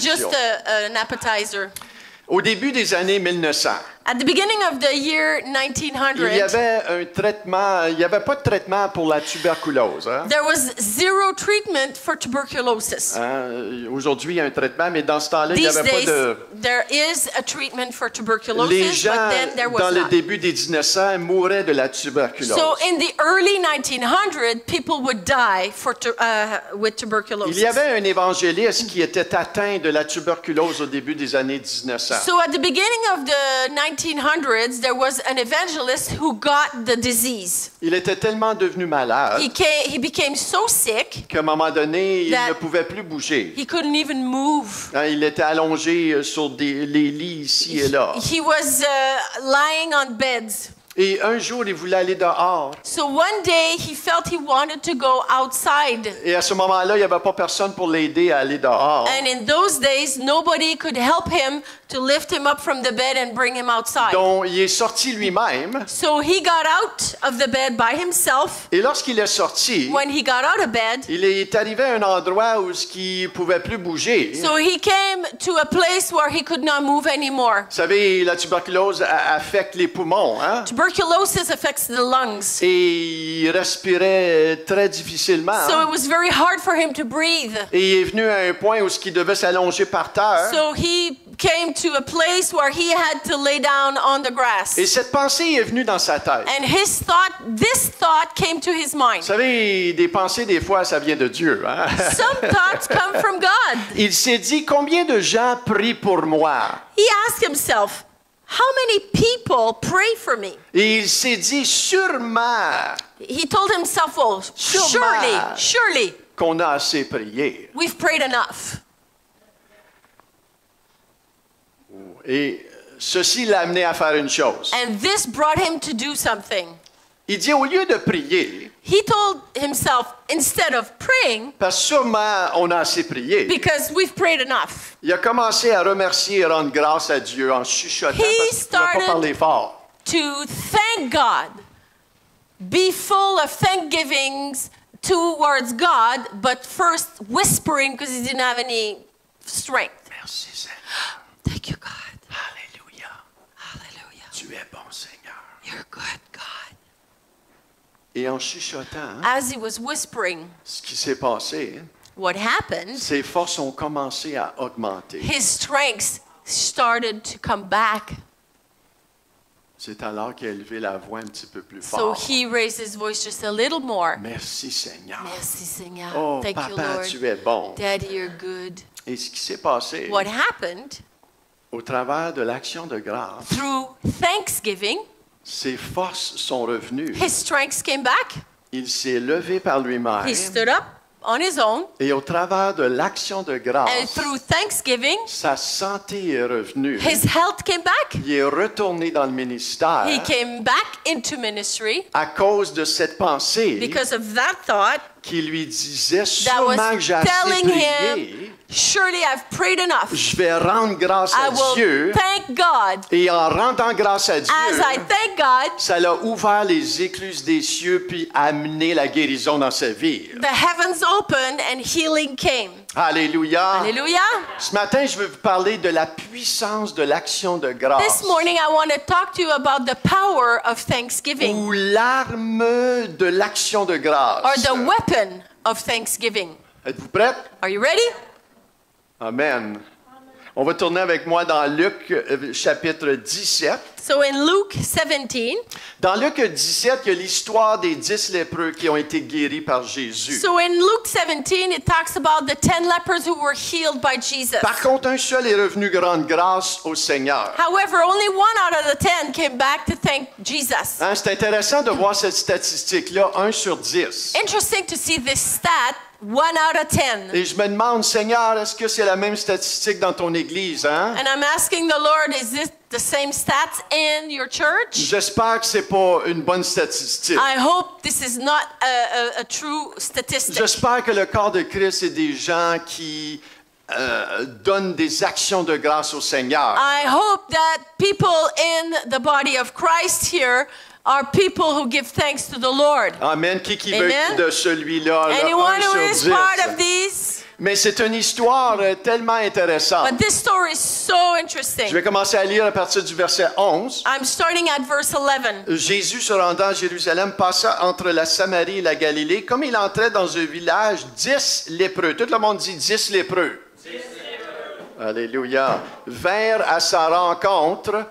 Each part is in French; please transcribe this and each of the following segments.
just an appetizer. Au début des années 1900, At the beginning of the year 1900, il y avait un traitement, il n'y avait pas de traitement pour la tuberculose. Hein? there was zero treatment for tuberculosis. Aujourd'hui, il y a un traitement, mais dans ce temps-là, il n'y These avait pas days, de... there is a treatment for Les tuberculosis, gens, but then there was dans le not. début des 1900, mouraient de la tuberculose. So in the early 1900s, people would die with Il tuberculosis. y avait un évangéliste qui était atteint de la tuberculose au début des années 1900. So at the beginning of the 1900s, there was an evangelist who got the disease. Il était tellement devenu malade He became so sick, qu'à un moment donné, il That- ne pouvait plus bouger. he couldn't even move. Hein, il était allongé sur les lits ici et là. He was lying on beds. Et un jour, il voulait aller dehors. So one day he felt he wanted to go outside. Et à ce moment-là, il n'y avait pas personne pour l'aider à aller dehors. And in those days, nobody could help him to lift him up from the bed and bring him outside. Donc, il est sorti lui-même. So he got out of the bed by himself. Et lorsqu'il est sorti, When he got out of bed, il est arrivé à un endroit où il ne pouvait plus bouger. so he came to a place where he could not move anymore. Vous savez, la tuberculose affecte les poumons, hein? Tuberculosis affects the lungs. Et il respirait très difficilement. So it was very hard for him to breathe. Et il est venu à un point où il devait s'allonger par terre. So he came to a place where he had to lay down on the grass. Et cette pensée est venue dans sa tête. And this thought came to his mind. Vous savez, des pensées, des fois, ça vient de Dieu. Hein? Some thoughts come from God. Il s'est dit, combien de gens prient pour moi? He asked himself, how many people pray for me? Et il s'est dit, sûrement He told himself, well, surely, qu'on a assez prié. we've prayed enough. Et ceci l'a amené à faire une chose. And this brought him to do something. Il dit, au lieu de prier, He told himself, instead of praying, parce que sûrement on a assez prié, because we've prayed enough, il a commencé à remercier et rendre grâce à Dieu en chuchotant He parce qu'il ne pouvait started- pas parler fort. to thank God, be full of thanksgivings towards God, but first whispering because he didn't have any strength. Merci Seigneur. Thank you, God. Alléluia. Hallelujah. Tu es bon Seigneur. You're good, God. Et en chuchotant, As he was whispering, ce qui s'est passé, what happened, ses forces ont commencé à augmenter. his strength started to come back. C'est alors qu'il a élevé la voix un petit peu plus So fort. he raised his voice just a little more. Merci Seigneur. Merci, Seigneur. Oh, Thank you, papa, Lord. tu es bon. Daddy, you're good. Et ce qui s'est passé, What happened, au travers de l'action de grâce, through Thanksgiving, ses forces sont revenues. his strength came back. Il s'est levé par lui-même. He stood up on his own. Et au travers de l'action de And grâce, through Thanksgiving, sa santé est revenue. his health came back. Il est retourné dans le ministère He came back into ministry à cause de cette pensée because of that thought. qui lui disait That was sûrement que j'ai assez telling prié, him, surely I've prayed enough. je vais rendre grâce I à will Dieu. thank God. Et en rendant grâce à Dieu, As I thank God, ça l'a ouvert les écluses des cieux puis amené la guérison dans sa vie. the heavens opened and healing came. Alléluia. Hallelujah. Ce matin, je veux vous parler de la puissance de l'action de grâce. This morning I want to talk to you about the power of thanksgiving, Ou l'arme de l'action de grâce. or the weapon of thanksgiving. Êtes-vous prêtes? Are you ready? Amen. On va tourner avec moi dans Luc chapitre 17. So in Luke 17, Dans Luc 17, il y a l'histoire des 10 lépreux qui ont été guéris par Jésus. so in Luke 17 it talks about the 10 lepers who were healed by Jesus. Par contre, un seul est revenu rendre grâce au Seigneur. However, only one out of the 10 came back to thank Jesus. Hein, c'est intéressant de voir cette statistique-là, 1 sur 10. Interesting to see this stat, 1 out of 10. Et je me demande, Seigneur, est-ce que c'est la même statistique dans ton église? Hein? And I'm asking the Lord, is this the same stats in your church? J'espère que c'est pas une bonne statistique. I hope this is not a true statistic. J'espère que le corps de Christ est des gens qui donnent des actions de grâce au Seigneur. I hope that people in the body of Christ here are people who give thanks to the Lord. Amen. Qui veut Amen. de celui-là? Là, Anyone 1 who sur is 10. part of these? Mais c'est une histoire tellement intéressante. But this story is so Je interesting. vais commencer à lire à partir du verset 11. I'm starting at verse 11. Jésus, se rendant à Jérusalem, passa entre la Samarie et la Galilée. Comme il entrait dans un village, 10 lépreux, tout le monde dit 10 lépreux. 10 lépreux. Alléluia. Vinrent à sa rencontre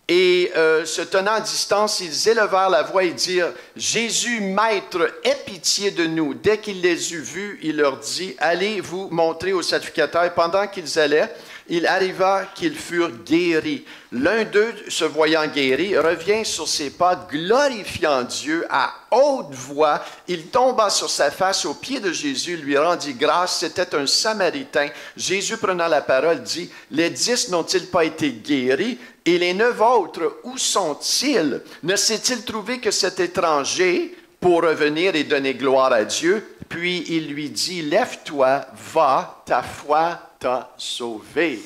et se tenant à distance, ils élevèrent la voix et dirent, Jésus, Maître, aie pitié de nous. Dès qu'il les eut vus, il leur dit, allez vous montrer au sacrificateur. Et pendant qu'ils allaient, il arriva qu'ils furent guéris. L'un d'eux, se voyant guéri, revient sur ses pas, glorifiant Dieu à haute voix. Il tomba sur sa face aux pieds de Jésus, lui rendit grâce. C'était un Samaritain. Jésus, prenant la parole, dit, les 10 n'ont-ils pas été guéris? Et les 9 autres, où sont-ils? Ne s'est-il trouvé que cet étranger pour revenir et donner gloire à Dieu? Puis il lui dit, lève-toi, va, ta foi t'a sauvé.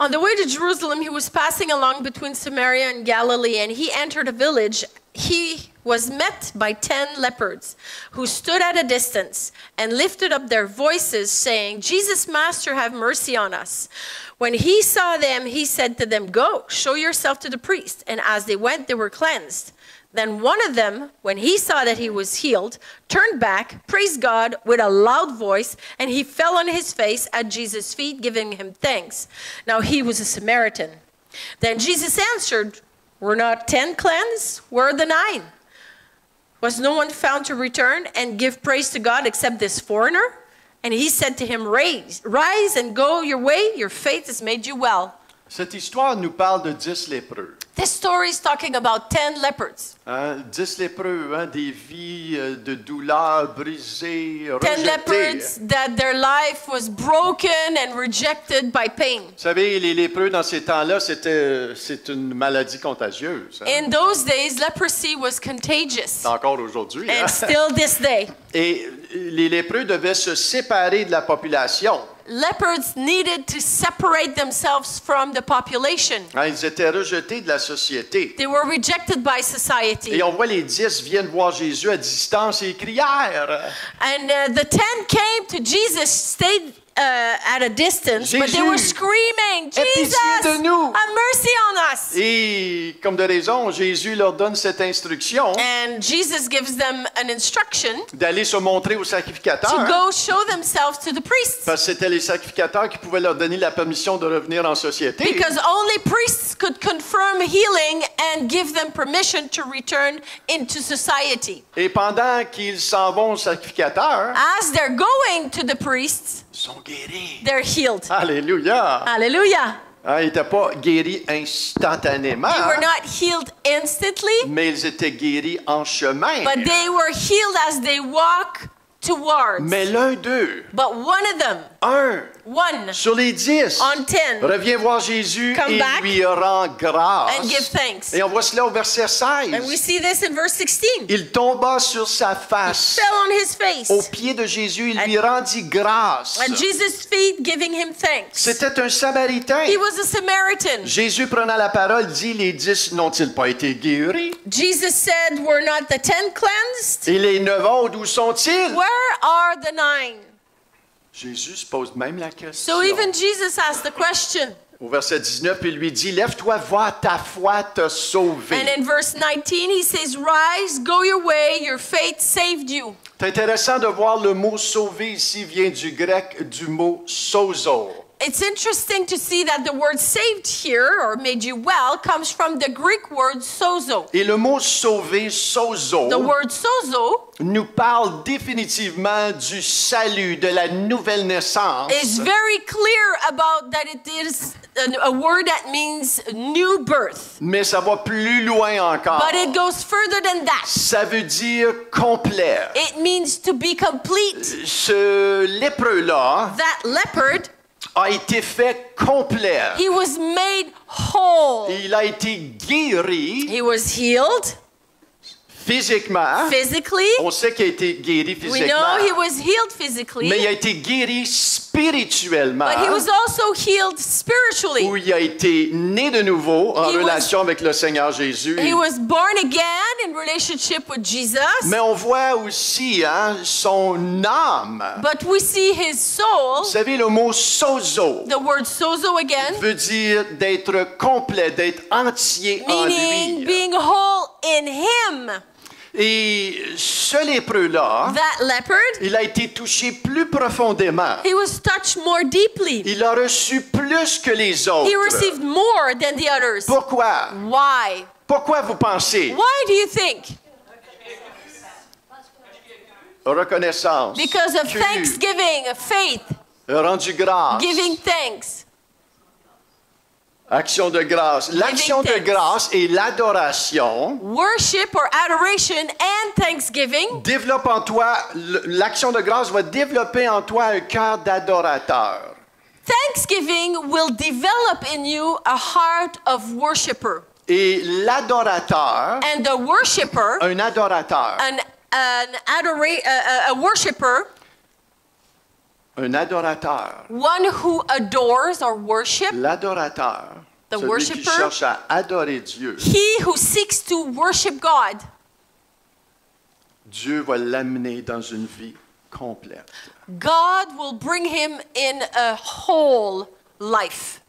On the way to Jerusalem, he was passing along between Samaria and Galilee, and he entered a village. He was met by 10 lepers who stood at a distance and lifted up their voices, saying, Jesus, Master, have mercy on us. When he saw them, he said to them, go, show yourself to the priest. And as they went, they were cleansed. Then one of them, when he saw that he was healed, turned back, praised God with a loud voice, and he fell on his face at Jesus' feet, giving him thanks. Now he was a Samaritan. Then Jesus answered, were not 10 cleansed? Where are the 9? Was no one found to return and give praise to God except this foreigner? And he said to him, rise and go your way, your faith has made you well. Cette histoire nous parle de 10 lépreux. This story is talking about 10 lepers. 10 lépreux, des vies de douleur brisées, 10 rejetées. lepers that their life was broken and rejected by pain. Vous savez, les lépreux dans ces temps-là, c'est une maladie contagieuse. In those days, leprosy was contagious. Encore aujourd'hui. And still this day. Et les lépreux devaient se séparer de la population. Lepers needed to separate themselves from the population. Ils étaient rejetés de la société. They were rejected by Et society. on voit les 10 viennent voir Jésus à distance et ils crièrent. And the 10 came to Jesus, stayed at a distance, but they were Jésus, screaming, aie pitié Jesus, de nous. have mercy on us. Et comme de raison, Jésus leur donne cette instruction And Jesus gives them an instruction d'aller se montrer au sacrificateur. to go show themselves to the priests. Parce que c'était les sacrificateurs qui pouvaient leur donner la permission de revenir en société. Because only priests could confirm healing and give them permission to return into society. Et pendant qu'ils s'en vont au sacrificateur, As they're going to the priests, ils sont guéris. they're healed. Alléluia! Hallelujah. Ils n'étaient pas guéris instantanément, They were not healed instantly, mais ils étaient guéris en chemin. but they were healed as they walk towards. Mais l'un d'eux, But one of them, one sur les 10, on 10, revient voir Jésus Come et back lui rend grâce. and give thanks. Et on voit cela au verset 16. And we see this in verse 16. Il tomba sur sa face. Fell on his face Aux pieds de Jésus, il lui rendit grâce. at Jesus' feet, giving him thanks. C'était un Samaritain. He was a Samaritan. Jésus, prenant la parole, dit, les 10 n'ont-ils pas été guéris? Jesus said, were not the 10 cleansed? Et les 9 autres, où sont-ils? Where are the 9? Jésus se pose même la question. So even Jesus asked the question. Au verset 19, il lui dit, lève-toi, va, ta foi t'a sauvé. And in verse 19, he says, rise, go your way, your faith saved you. C'est intéressant de voir le mot sauver ici vient du grec du mot sozo. It's interesting to see that the word saved here, or made you well, comes from the Greek word sozo. Et le mot sauver, sozo, The word sozo nous parle définitivement du salut, de la nouvelle naissance. is very clear about that it is a word that means new birth. Mais ça va plus loin encore. But it goes further than that. Ça veut dire complet. It means to be complete. Ce lépreux-là That leopard, a été fait complet. he was made whole. Il a été guéri He was healed, Physiquement, physically. on sait qu'il a été guéri We physiquement. know he was healed physically, Mais il a été guéri spirituellement, but he was also healed spiritually. où il a été né de nouveau en He was- relation avec le Seigneur Jésus. He was born again in relationship with Jesus, Mais on voit aussi son âme. but we see his soul. Vous savez, le mot sozo The word sozo again, veut dire d'être complet, d'être entier en meaning lui. being whole in him. Et ce lépreux-là, That leopard, il a été touché plus profondément. he was touched more deeply. Il a reçu plus que les He autres. received more than the others. Pourquoi? Why? Pourquoi vous pensez? Why do you think? Reconnaissance. Because of cru, thanksgiving, of faith, rendu grâce. giving thanks. Action de grâce. L'action de thanks. grâce et l'adoration Worship or adoration and thanksgiving. développe en toi, l'action de grâce va développer en toi un cœur d'adorateur. Thanksgiving will develop in you a heart of worshiper. Et l'adorateur, And the worshiper, un adorateur, a worshiper, un adorateur, one who adores or worship, l'adorateur, The celui qui worshipper, cherche à adorer Dieu, he who seeks to worship God, Dieu va l'amener dans une vie complète. God will bring him in a whole life.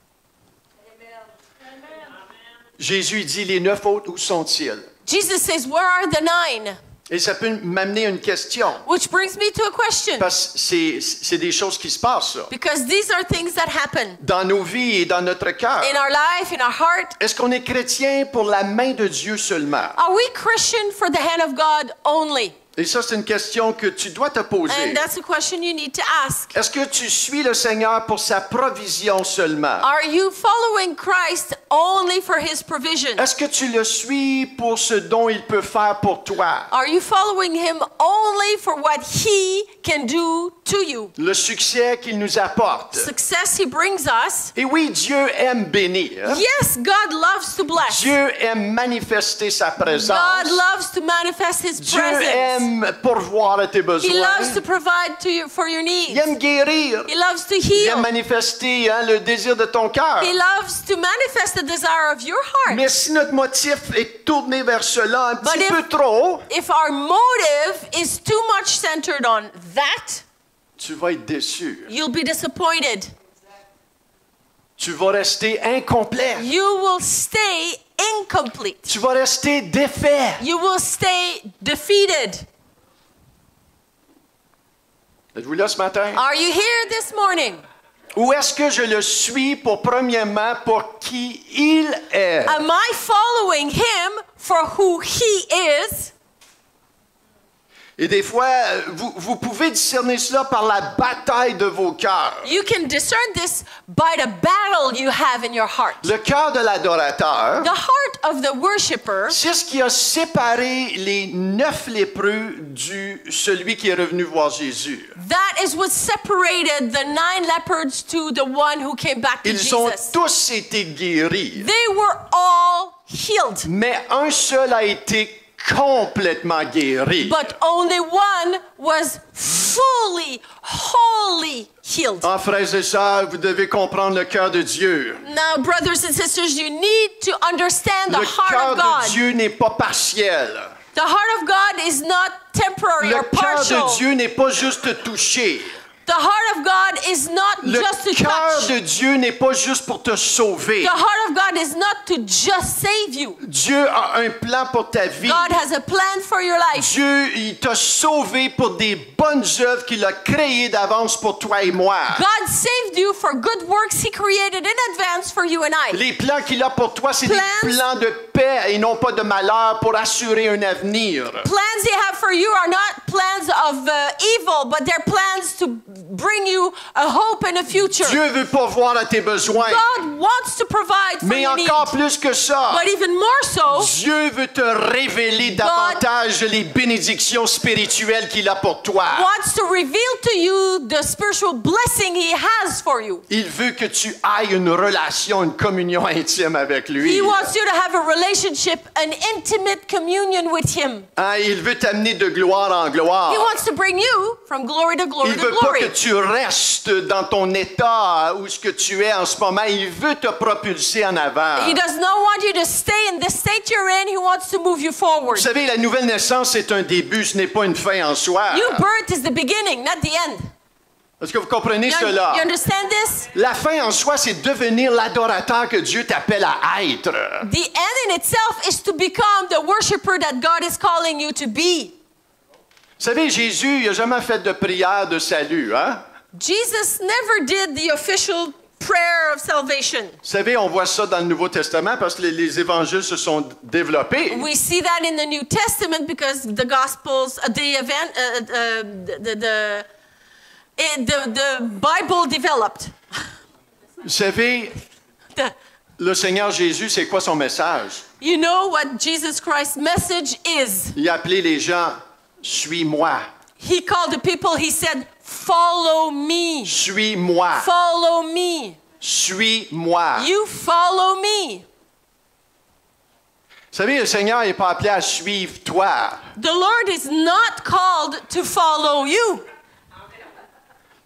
Jésus dit, les 9 autres, où sont-ils? Jesus says, where are the 9? Et ça peut m'amener une question, Which brings me to a question. parce que c'est des choses qui se passent, ça. Because these are things that happen Dans nos vies et dans notre cœur. in our life, in our heart. Est-ce qu'on est chrétien pour la main de Dieu seulement? Are we Christian for the hand of God only? Et ça, c'est une question que tu dois te poser. And that's a question you need to ask. Est-ce que tu suis le Seigneur pour sa provision seulement? Are you following Christ only for his provision? Est-ce que tu le suis pour ce dont il peut faire pour toi? Are you following him only for what he can do to you? Le succès qu'il nous apporte. Success he brings us. Et oui, Dieu aime bénir. Yes, God loves to bless. Dieu aime manifester sa présence. God loves to manifest his Dieu presence. aime pourvoir à tes He besoins. loves to provide to you for your needs. Il aime guérir. He loves to Il aime heal. manifester le désir de ton cœur. He loves to manifest the desire of your heart. Mais si notre motif est tourné vers cela un petit if- peu trop, If our motive is too much centered on that, tu vas être déçu. you'll be disappointed. Tu vas rester incomplet. You will stay incomplete. Tu vas rester défait. You will stay defeated. Êtes-vous là ce matin? Are you here this morning? Ou est-ce que je le suis pour premièrement pour qui il est? Am I following him for who he is? Et des fois, vous pouvez discerner cela par la bataille de vos cœurs. You can discern this by the battle you have in your heart. Le cœur de l'adorateur, The heart of the worshiper, c'est ce qui a séparé les 9 lépreux du celui qui est revenu voir Jésus. that is what separated the 9 leopards to the one who came back to Ils ont Jesus. tous été guéris, They were all healed, mais un seul a été complètement guéri. but only one was fully, wholly healed. Ah, frères et sœurs, vous devez comprendre le cœur de Dieu. Now, brothers and sisters, you need to understand the Le heart cœur of de God. Dieu n'est pas partiel. The heart of God is not temporary Le or cœur partial. de Dieu n'est pas juste touché. The heart of God is not Le just to cœur touch. de Dieu n'est pas juste pour te sauver. The heart of God is not to just save you. Dieu a un plan pour ta vie. God has a plan for your life. Dieu, il t'a sauvé pour des bonnes œuvres qu'il a créées d'avance pour toi et moi. God saved you for good works He created in advance for you and I. Les plans qu'il a pour toi, c'est des Plans. plans de paix et non pas de malheur pour assurer un avenir. Plans He have for you are not plans of evil, but they're plans bring you a hope and a future. Dieu veut pourvoir à tes besoins. God wants to provide for Mais your needs. encore plus que ça, But even more so, Dieu veut te révéler davantage les bénédictions spirituelles qu'il a pour toi. wants to reveal to you the spiritual blessing He has for you. Il veut que tu ailles une relation, une communion intime avec lui. He wants you to have a relationship, an intimate communion with Him. Hein, il veut t'amener de gloire en gloire. He wants to bring you from glory to glory Il to veut pas glory. que tu restes dans ton état où ce que tu es en ce moment. Il veut te propulser en avant. He does not want you to stay in the state you're in. He wants to move you forward. Vous savez, la nouvelle naissance, c'est un début, ce n'est pas une fin en soi. New birth is the beginning, not the end. Est-ce que vous comprenez You cela? understand this? La fin en soi, c'est devenir l'adorateur que Dieu t'appelle à être. The end in itself is to become the worshiper that God is calling you to be. Vous savez, Jésus, il n'a jamais fait de prière de salut, hein? Jesus never did the official prayer of salvation. Vous savez, on voit ça dans le Nouveau Testament parce que les évangiles se sont développés. We see that in the New Testament because the Gospels, the Bible developed. Vous savez, le Seigneur Jésus, c'est quoi son message? You know what Jesus Christ's message is? Il a appelé les gens, suis-moi, He called the people, He said, follow me. suis-moi, Follow me. suis-moi. You follow me. Vous savez, le Seigneur n'est pas appelé à suivre toi. The Lord is not called to follow you.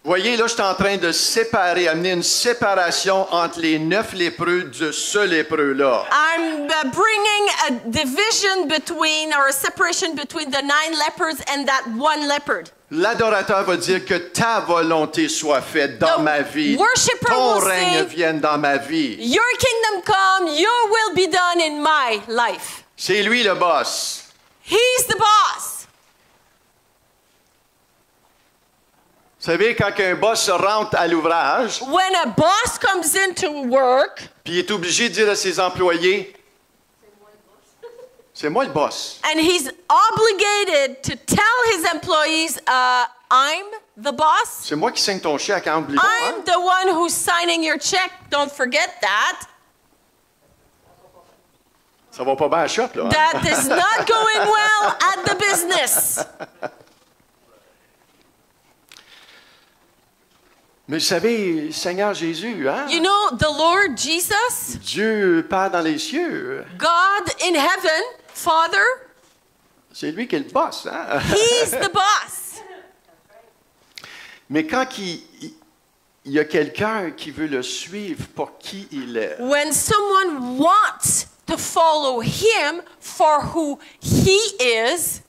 Vous voyez, là, je suis en train de séparer, amener une séparation entre les 9 lépreux de ce lépreux-là. I'm bringing a division between, or a separation between the 9 lepers and that one leopard. L'adorateur va dire que ta volonté soit faite dans The ma vie. worshipper Ton will règne say, vienne dans ma vie. Your kingdom come, your will be done in my life. C'est lui le boss. He's the boss. Vous savez, quand un boss rentre à l'ouvrage, When a boss comes into work, puis il est obligé de dire à ses employés, c'est moi le boss. and he's obligated to tell his employees, I'm the boss. C'est moi qui signe ton chèque, hein, oublie pas, hein? I'm the one who's signing your check. Don't forget that. Ça va pas bien à la shop, là. Hein? That is not going well at the business. Mais vous savez, Seigneur Jésus, hein? You know, the Lord Jesus, Dieu Père dans les cieux, God in heaven, Father, c'est lui qui est le boss, hein? He's the boss. Mais quand il y a quelqu'un qui veut le suivre pour qui il est, When someone wants to follow Him for who He is,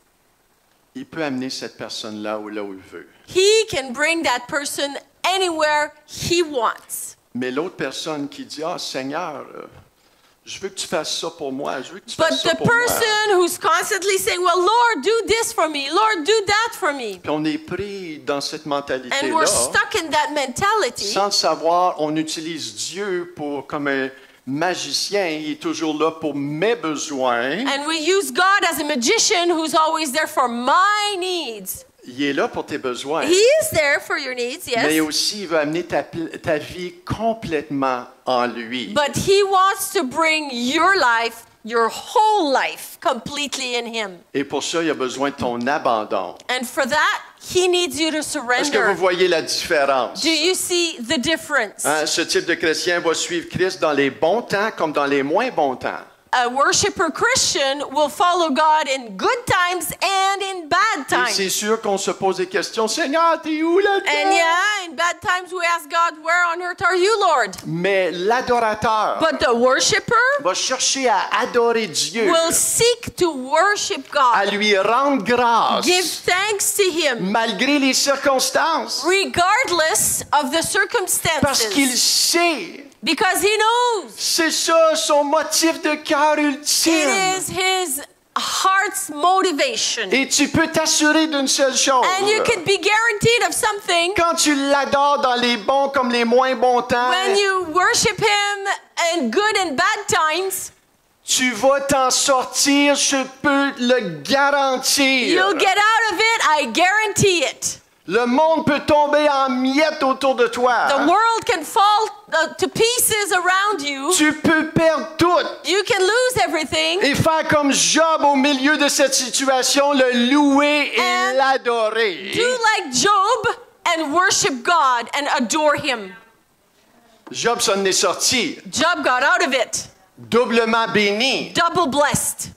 il peut amener cette personne-là où il veut. He can bring that person anywhere He wants. Mais l'autre personne qui dit, ah Seigneur, je veux que tu fasses ça pour moi, je veux que tu But fasses ça the pour moi. person who's constantly saying, well, Lord, do this for me. Lord, do that for me. Puis on est pris dans cette And mentalité-là. we're stuck in that mentality. Sans le savoir, on utilise Dieu pour comme un magicien, il est toujours là pour mes besoins. And we use God as a magician who's always there for my needs. Il est là pour tes besoins. He is there for your needs, Mais yes. aussi, il veut amener ta vie complètement en lui. But He wants to bring your life, your whole life, completely in Him. Et pour ça, il a besoin de ton abandon. And for that, He needs you to Est-ce que vous surrender. voyez la différence? Do you see the difference? Hein, ce type de chrétien va suivre Christ dans les bons temps comme dans les moins bons temps. A worshiper Christian will follow God in good times and in bad Et times. c'est sûr qu'on se pose des questions. Seigneur, t'es où là-dedans? And yeah, in bad times we ask God, where on earth are you, Lord? Mais l'adorateur But the worshiper va chercher à adorer Dieu, will seek to worship à God, lui rendre grâce, give thanks to Him, malgré les circonstances, regardless of the parce qu'il circumstances, sait. because He knows C'est ça son motif de cœur it ultime. is His heart's motivation. Et tu peux t'assurer d'une seule chose. And you can be guaranteed of something. Quand tu l'adores dans les bons comme les moins bons temps, When you worship Him in good and bad times, tu vas t'en sortir, je peux le garantir. you'll get out of it, I guarantee it. Le monde peut tomber en miettes autour de toi. The world can fall to pieces around you. Tu peux perdre tout. You can lose everything. Et faire comme Job au milieu de cette situation, le louer et And l'adorer. Do like Job and worship God and adore him. Job s'en est sorti, Job got out of it, doublement béni, double blessed,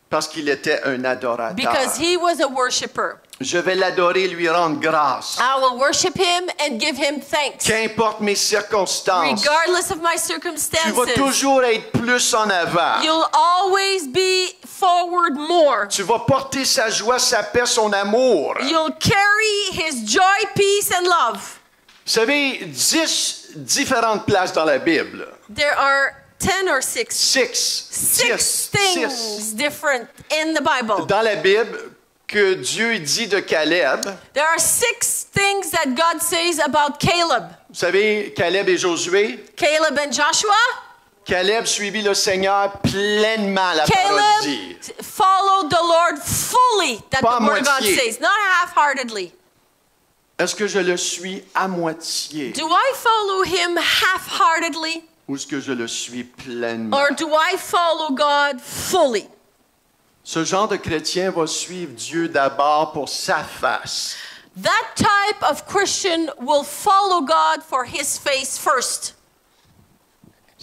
parce qu'il était un adorateur. because he was a worshiper. Je vais l'adorer, lui rendre grâce. I will worship him and give him thanks. Qu'importe mes circonstances, Regardless of my tu vas circumstances, toujours être plus en avant. you'll always be forward more. Tu vas porter sa joie, sa paix, son amour. You'll carry his joy, peace, and love. Vous savez, 10 différentes places dans la Bible. There are 10 or 6. Six Things different in the Bible. dans la Bible que Dieu dit de Caleb. There are 6 things that God says about Caleb. Vous savez, Caleb et Josué. Caleb and Joshua. Caleb suivit le Seigneur pleinement, la parole dit. Caleb followed the Lord fully, that Pas the word of God moitié. says, not half-heartedly. Est-ce que je le suis à moitié Do I follow him half-heartedly, ou est-ce que je le suis pleinement? or do I follow God fully? Ce genre de chrétien va suivre Dieu d'abord pour sa face. That type of Christian will follow God for his face first,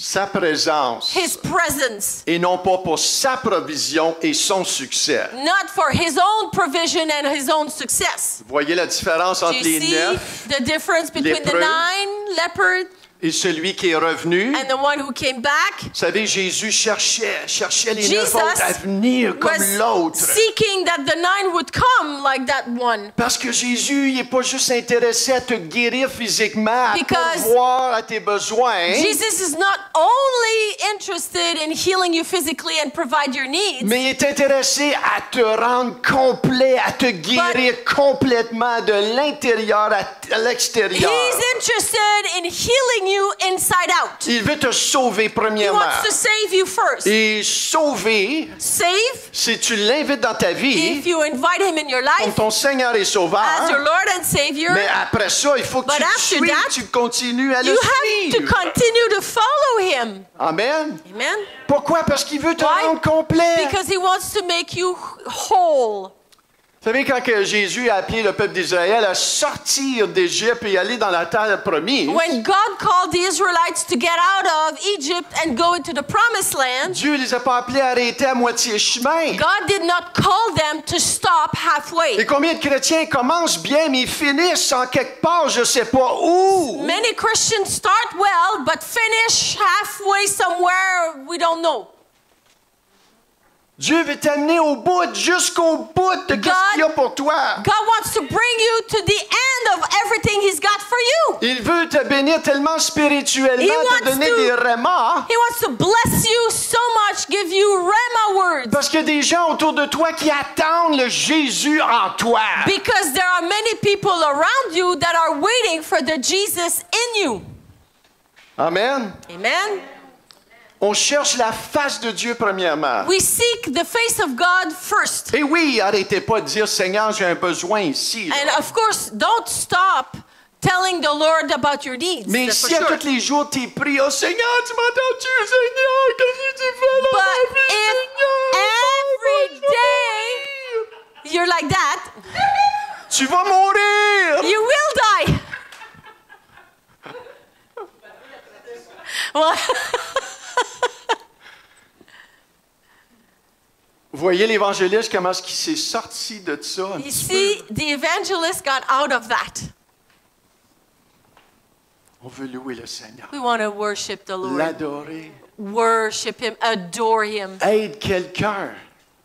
Sa présence his presence, et non pas pour sa provision et son succès. not for his own provision and his own success. Vous voyez la différence Do entre you les see 9 the difference between the lépreux 9 leopards et celui qui est revenu? and the one who came back? Vous savez, Jésus cherchait les 9 Jesus autres à venir comme was l'autre. seeking that the 9 would come like that one. Parce que Jésus, il n'est pas juste intéressé à te guérir physiquement, à Because pourvoir à tes besoins, Jesus is not only interested in healing you physically and provide your needs, mais il est intéressé à te rendre complet, à te guérir complètement de l'intérieur à l'extérieur. he's interested in healing you inside out. Il veut te sauver He premièrement. wants to save you first. Et sauver, Save si tu l'invites dans ta vie if you invite him in your comme life ton Seigneur et Sauveur, as your Lord and Savior. mais après ça, il faut que But tu le after suives, that, tu continues à le You have to suivre. continue to follow him. Amen. Amen. Pourquoi? Parce qu'il veut te Why? rendre complet. Because he wants to make you whole. Vous savez, quand que Jésus a appelé le peuple d'Israël à sortir d'Égypte et aller dans la terre promise, When God called the Israelites to get out of Egypt and go into the promised land, Dieu ne les a pas appelés à arrêter à moitié chemin. God did not call them to stop Et halfway. combien de chrétiens commencent bien, mais ils finissent en quelque part, je ne sais pas où. Many Christians start well, but finish halfway somewhere we don't know. Dieu veut t'amener au bout, jusqu'au bout de ce qu'il y a pour toi. God wants to bring you to the end of everything He's got for you. Il veut te bénir tellement spirituellement, He te wants donner to- des remords. He wants to bless you so much, give you Rhema words. Parce qu'il y a des gens autour de toi qui attendent le Jésus en toi. Because there are many people around you that are waiting for the Jesus in you. Amen. Amen. On cherche la face de Dieu premièrement. We seek the face of God first. Et oui, arrêtez pas de dire, Seigneur, j'ai un besoin ici. là. And of course, don't stop telling the Lord about your needs. Mais that's for si à sure. tous les jours tu pries, oh Seigneur, tu m'entends-tu, Seigneur? Qu'est-ce que tu fais dans But ma vie, if Seigneur? every day you're like that, Tu vas mourir! you will die. Well, Vous voyez l'évangéliste, comment est-ce qu'il s'est sorti de ça un you petit see, the evangelist got out of that. peu? On veut louer le Seigneur. We want to worship the Lord. L'adorer. Worship Him, adore Him. Aide quelqu'un.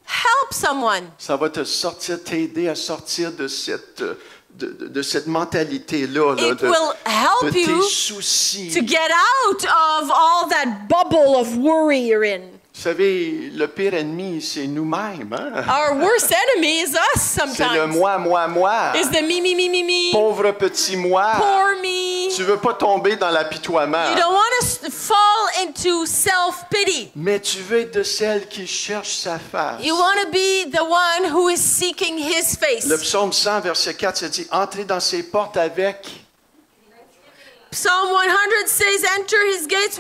Help someone. Ça va te sortir, t'aider à sortir de cette mentalité-là, là, It will help de tes you soucis. to get out of all that bubble of worry you're in. Vous savez, le pire ennemi, c'est nous-mêmes. Hein? Our worst enemy is us C'est le sometimes. moi. Is the me. Pauvre petit moi. Poor me. Tu veux pas tomber dans l'apitoiement. You don't want to fall into to self-pity. Mais tu veux être de celles qui cherchent sa face. You want to be the one who is seeking His face. Le psaume 100, verset 4, se dit, entrez dans ses portes Psalm 100 says, enter His gates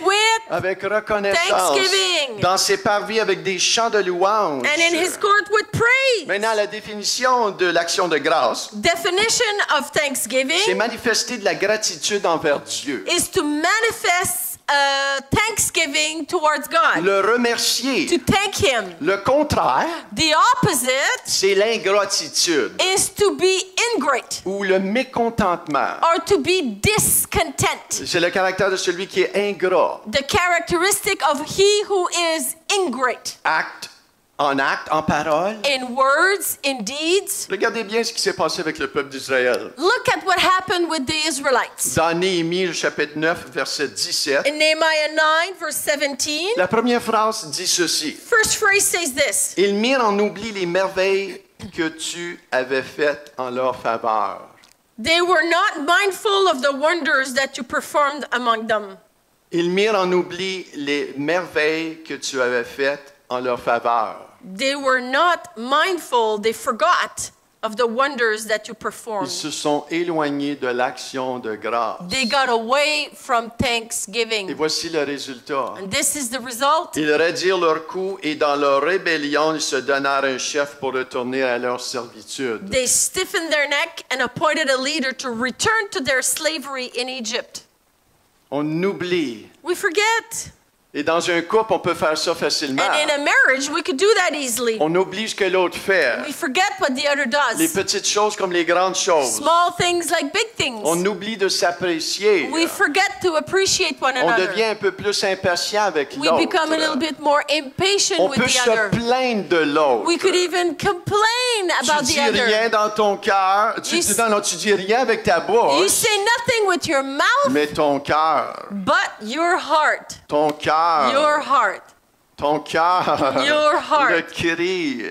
avec reconnaissance, Thanksgiving. dans ses parvis avec des chants de louange. and in His court with praise. Maintenant, la définition de l'action de grâce, Definition of c'est thanksgiving manifester de la gratitude envers Dieu. is to manifest thanksgiving towards God. Le remercier. To thank Him. Le contraire, The opposite c'est l'ingratitude is to be ingrate ou le mécontentement. or to be discontent. C'est le caractère de celui qui est ingrat. The characteristic of he who is ingrate Acte en parole. in words, in deeds. Regardez bien ce qui s'est passé avec le peuple d'Israël. Look at what happened with the Israelites. Dans Néhémie, le chapitre 9, verset 17, In Nehemiah 9, verse 17, la première phrase dit ceci. first phrase says this. Ils mirent en oubli les merveilles que tu avais faites en leur faveur. They were not mindful of the wonders that you performed among them. Ils mirent en oubli les merveilles que tu avais faites en leur faveur. They were not mindful, they forgot of the wonders that you Ils performed. se sont éloignés de l'action de grâce. They got away from Et thanksgiving. voici le résultat. And this is the result. Ils raidirent leur cou et dans leur rébellion, ils se donnèrent un chef pour retourner à leur servitude. They stiffened their neck and appointed a leader to return to their slavery in Egypt. On oublie. We forget. Et dans un couple, on peut faire ça facilement. And in a marriage, we could do that easily. On oublie ce que l'autre fait. We forget what the other Les does. petites choses comme les grandes choses. Small things like big things. On oublie de s'apprécier. We forget to appreciate one On another. devient un peu plus impatient avec We become a little l'autre. bit more impatient On with peut the se other. plaindre de l'autre. We could even complain Tu about dis the other. rien dans ton cœur. Tu You dis s- non, tu dis rien avec ta You bouche. say nothing with your mouth, Mais ton cœur, but your heart, ton cœur, your heart, ton cœur, Your heart. le cri.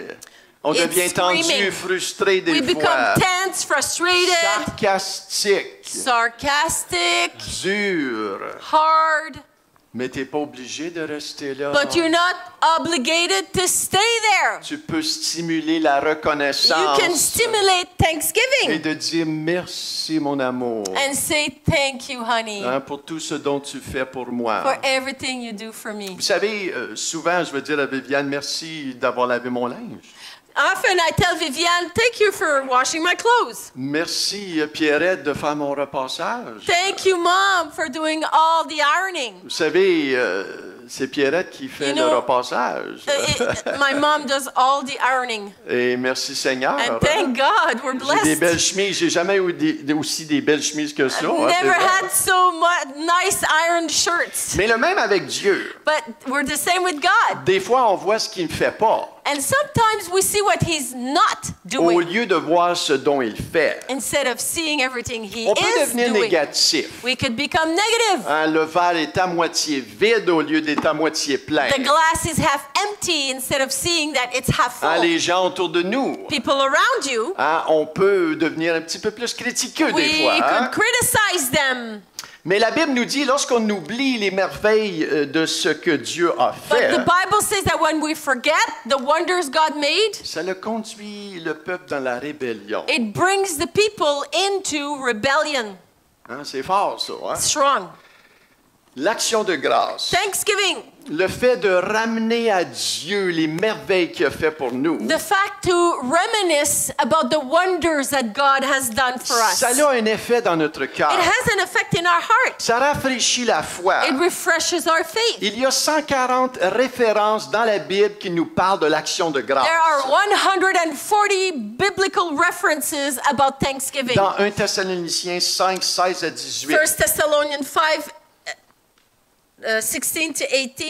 On It's devient tendu, screaming. frustré des we fois. become tense, frustrated, Sarcastique, sarcastic, dur. hard, Mais tu n'es pas obligé de rester là. but you're not obligated to stay there. Tu peux stimuler la You reconnaissance can stimulate et thanksgiving de dire merci mon amour and say thank you, honey, hein, pour tout ce dont tu fais pour moi. for everything you do for me. Vous savez, souvent je veux dire à Viviane merci d'avoir lavé mon linge. Often I tell Viviane, thank you for washing my clothes. Merci Pierrette de faire mon repassage. Thank you, Mom, for doing all the ironing. Vous savez, c'est Pierrette qui fait You le know, repassage. My mom does all the ironing. Et merci Seigneur. And thank God, we're J'ai des belles blessed. chemises. J'ai jamais eu aussi des belles chemises que ça. hein, c'est Never vrai. had so much nice ironed shirts. Mais le même avec Dieu. But we're the same with God. Des fois, on voit ce qu'il ne fait pas, And sometimes we see what He's not au doing lieu de voir ce dont il fait. instead of seeing everything He On peut is devenir doing. négatif. We could become negative. Hein, le verre est à moitié vide au lieu d'être à moitié plein. The glass is half empty instead of seeing that it's half Hein, full. les gens autour de nous, People around you, hein, on peut devenir un petit peu plus critiqueux des we fois. hein. could criticize them. Mais la Bible nous dit, lorsqu'on oublie les merveilles de ce que Dieu a But fait, the Bible says that when we forget the wonders God made, ça le conduit le peuple dans la rébellion. it brings the people into rebellion. Hein, c'est fort ça. Hein? Strong. L'action de grâce, Thanksgiving. le fait de ramener à Dieu les merveilles qu'il a fait pour nous, The fact to reminisce about the wonders that God has done for us. ça a un effet dans notre cœur. It has an effect in our heart. Ça rafraîchit la foi. It refreshes our faith. Il y a 140 références dans la Bible qui nous parlent de l'action de grâce. There are 140 biblical references about Thanksgiving. Dans 1 Thessaloniciens 5, 16 à 18. 1 Thessalonians 5, 16 to 18.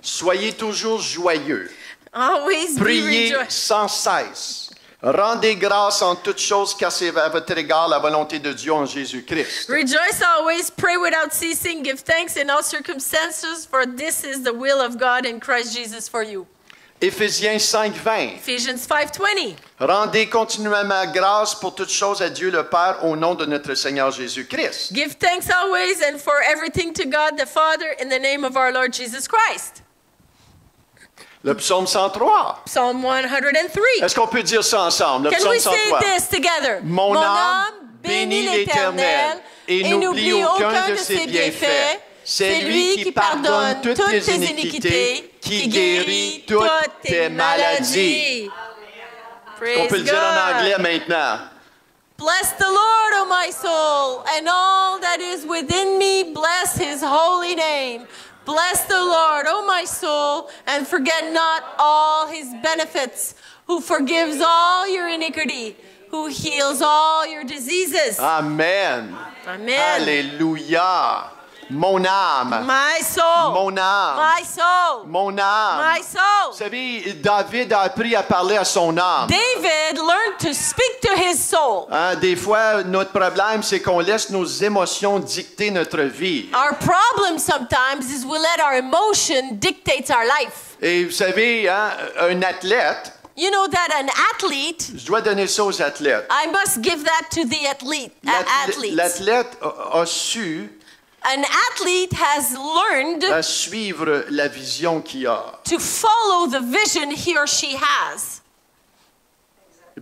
Soyez toujours joyeux. Always be Priez rejoiced. sans cesse. Rendez grâce en toutes choses car c'est à votre égard la volonté de Dieu en Jésus-Christ. Rejoice always, pray without ceasing, give thanks in all circumstances, for this is the will of God in Christ Jesus for you. Éphésiens 5:20. Ephesians 5:20. Rendez continuellement grâce pour toutes choses à Dieu le Père au nom de notre Seigneur Jésus-Christ. Give thanks always and for everything to God the Father in the name of our Lord Jesus Christ. Le psaume 103. Psalm 103. Est-ce qu'on peut dire ça ensemble? Le Can psaume we say 103. this together? Mon âme bénit l'Éternel et n'oublie aucun de ses bienfaits. C'est lui qui pardonne toutes tes iniquités, qui guérit toutes tes maladies. On peut le dire en anglais maintenant. Bless the Lord, O my soul, and all that is within me, bless his holy name. Bless the Lord, O my soul, and forget not all his benefits, who forgives all your iniquity, who heals all your diseases. Amen. Amen. Alléluia. Mon âme. My soul. Mon âme. My soul. Mon âme. My soul. Vous savez, David a appris à parler à son âme. David learned to speak to his soul. Hein, des fois, notre problème, c'est qu'on laisse nos émotions dicter notre vie. Our problem sometimes is we let our emotion dictate our life. Et vous savez, hein, un athlète, You know that an athlete, je dois donner ça aux athlètes. I must give that to the athletes. L'athlète a su An athlete has learned à suivre la vision qu'il a. to follow the vision he or she has.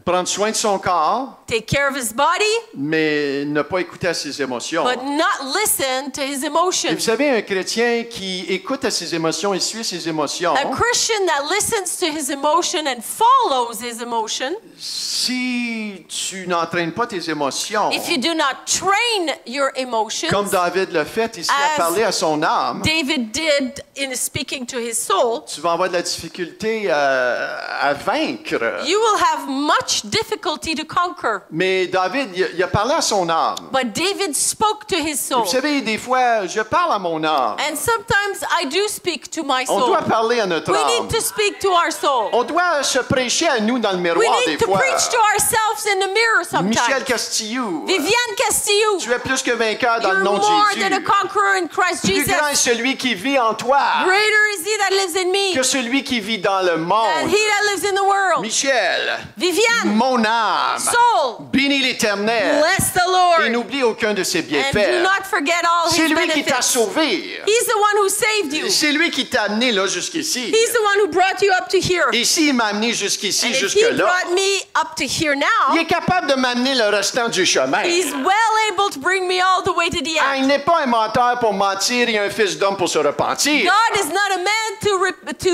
Prendre soin de son corps, Take care of his body, mais ne pas écouter à ses émotions. but not listen to his Et emotions. vous savez, un chrétien qui écoute à ses émotions et suit ses émotions, A Christian that listens to his emotion and follows his emotion, si tu n'entraînes pas tes émotions, if you do not train your emotions, comme David l'a fait ici à As parler à son âme, David did in speaking to his soul, tu vas avoir de la difficulté à vaincre. you will have much difficulty to conquer. Mais David, il a parlé à son âme. But David spoke to his soul. Vous savez, des fois, je parle à mon âme. And sometimes I do speak to my On soul. doit parler à notre We âme. need to speak to our soul. On doit se prêcher à nous dans le We miroir des need to fois. preach to ourselves in the mirror Michel sometimes. Castillou, Viviane Castillo, tu es plus que vainqueur dans le you're nom de more Jésus. than a conqueror in Christ Plus Jesus. grand est celui qui vit en toi Greater is he that lives in me que celui qui vit dans le than monde. he that lives in the world. Michel, Viviane, mon âme, soul, bénis l'Éternel bless the et Lord. n'oublie aucun de ses And do bienfaits. not forget all C'est his lui qui t'a benefits. sauvé. He's the one who saved you. C'est lui qui t'a amené là jusqu'ici. He's the one who brought you up to here. Et s'il m'a amené jusqu'ici, And if he jusque-là, brought me up to here il now, est capable de m'amener le restant du chemin. he's well able to bring me all the way to the Ah, end. il n'est pas un menteur pour mentir et un fils d'homme pour se repentir. God is not a man to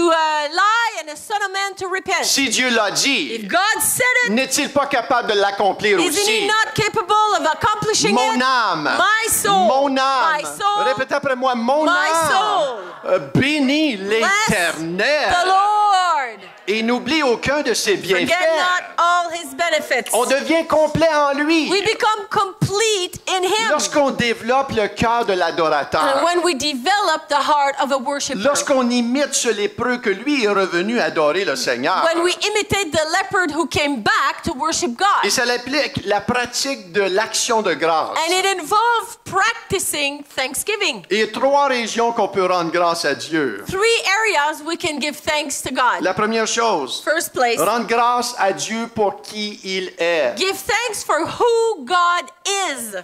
lie and a son of man to repent. Si Dieu l'a If dit, God said it, n'est-il pas capable de l'accomplir isn't he aussi? not capable of accomplishing Mon it? âme, My soul, mon âme, my soul, répétez après moi, mon my âme, soul, bénis bless l'Éternel the Lord. et n'oublie aucun de ses Forget bienfaits. not all his benefits. On devient complet en lui We become complete in him lorsqu'on développe le cœur de l'adorateur. when we develop the heart of a worshiper. Lorsqu'on imite ce lépreux que lui est revenu adorer le Seigneur. When we imitate the leopard who came back to worship God. Et ça implique la pratique de l'action de grâce. And it involves practicing thanksgiving. Il y a 3 régions qu'on peut rendre grâce à Dieu. 3 areas we can give thanks to God. La première chose, First place, rendre grâce à Dieu pour qui il est. give thanks for who God is,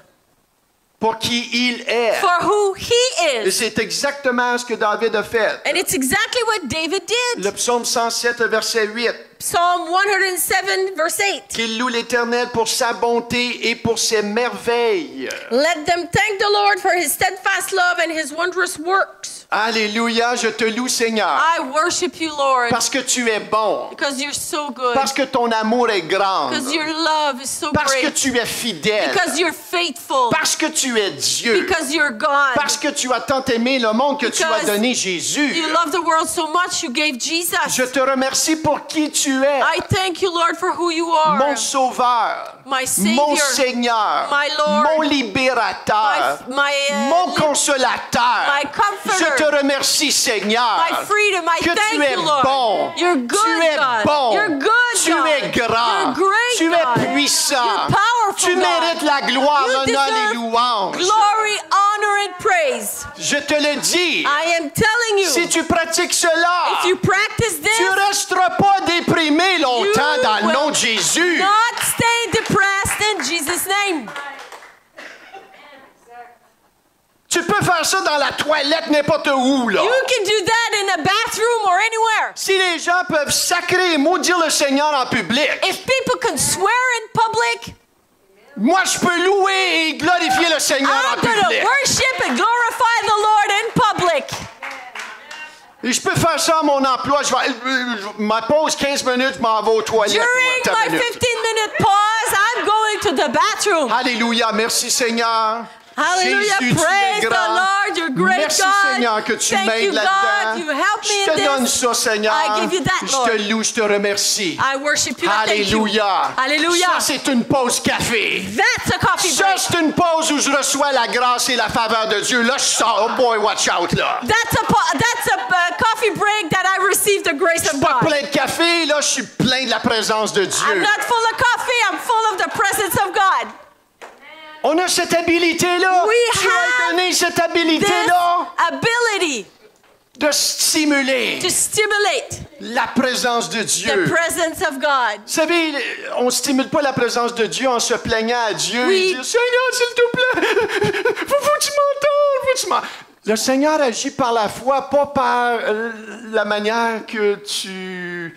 Pour qui il est. for who He Et is. c'est exactement ce que David a fait. And it's exactly what David did. Le psaume 107, verset 8. Psalm 107, verse 8. Qu'il loue l'Éternel pour sa bonté et pour ses merveilles. Let them thank the Lord for His steadfast love and His wondrous works. Alléluia, je te loue Seigneur. I worship you, Lord, Parce que tu es bon. because you're so good, Parce que ton amour est grand. because your love is so Parce que great, tu es fidèle. because you're faithful, Parce que tu es Dieu. because you're God. Parce que tu as tant aimé le monde que tu as Because donné Jésus. You love the world so much you gave Jesus. Je te remercie pour qui tu es. I thank you, Lord, for who you are. Mon sauveur. My Savior. Mon Seigneur. My Lord. Mon libérateur. Mon consolateur. my comforter. Je te remercie Seigneur. My freedom. I Que thank tu es you, Lord. bon. You're good, Tu es God. bon. You're good, Tu God. es grand. You're great, Tu God. es puissant. You're powerful, Tu God. mérites la gloire, You l'honneur et deserve louange. glory, honor, in praise. Je te le dis. I am telling you, Si tu pratiques cela, if you practice tu ne this, resteras pas déprimé longtemps You dans le nom will de Jésus. not stay depressed in Jesus' name. Tu peux faire ça dans la toilette, n'importe où, là. You can do that in a bathroom or anywhere. Si les gens peuvent sacrer et maudire le Seigneur en public, If people can swear in public, moi, je peux louer et glorifier le Seigneur en I'm going to public. worship and glorify the Lord in public. Et je peux faire ça à mon emploi. Ma pause 15 minutes, je m'en vais aux toilettes. During Attends my une minute. 15-minute pause, I'm going to the bathroom. Alléluia. Merci, Seigneur. Hallelujah. Jésus, tu Praise es the grand. Lord. You're great, Merci, God. Seigneur, que tu Thank m'aides you, là-dedans. God. You help me Je te in donne this. ça, Seigneur. I give you that, Je Lord. te loue, je te remercie. I worship you. And thank you. Alléluia. Hallelujah. Ça, c'est une pause café. That's a coffee Ça, break. c'est une pause où je reçois la grâce et la faveur de Dieu. Là, je sors. Oh boy, watch out, là. That's a coffee break that I received the grace Je suis of pas God. plein de café, là, je suis plein de la présence de I'm Dieu. not full of coffee. I'm full of the presence of God. On a cette habilité-là. We Tu as have donné cette This habilité-là ability de stimuler to stimulate la présence de the Dieu. presence of God. Vous savez, on ne stimule pas la présence de Dieu en se plaignant à Dieu Oui. et dire « Seigneur, s'il te plaît, faut que tu m'entendes, Le Seigneur agit par la foi, pas par la manière que tu